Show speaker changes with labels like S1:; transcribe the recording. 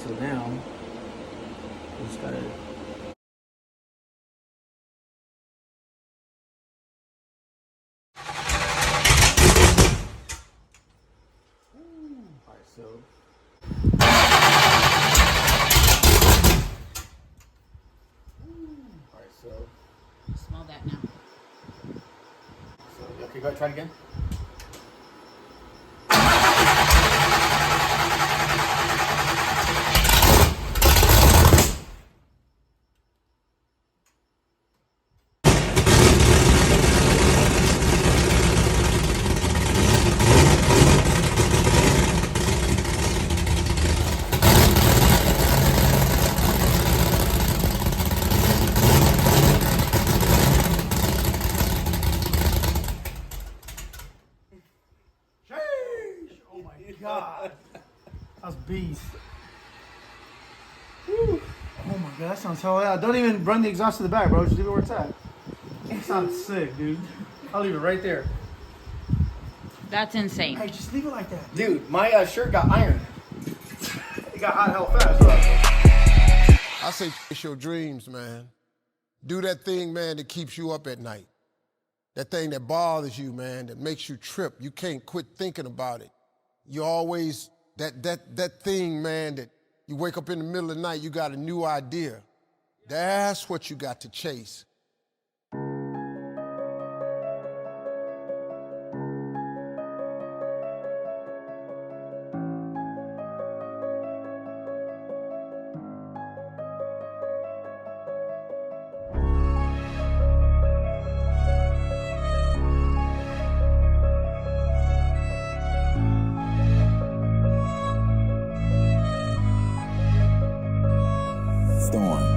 S1: So now we just gotta. Alright, so. Alright, so.
S2: Smell that now.
S1: So, okay, go ahead, try it again. Oh my god. That's beast. Woo. Oh my god, that sounds hell yeah. Don't even run the exhaust to the back, bro. Just leave it where it's at. It sounds sick, dude. I'll leave it right there.
S2: That's insane.
S1: Hey, just leave it like that.
S3: Dude, my shirt got ironed.
S1: It got hot hell fast, huh?
S4: I say chase your dreams, man. Do that thing, man, that keeps you up at night. That thing that bothers you, man, that makes you trip. You can't quit thinking about it. You always, that thing, man, that you wake up in the middle of the night, you got a new idea. That's what you got to chase.
S5: Storm.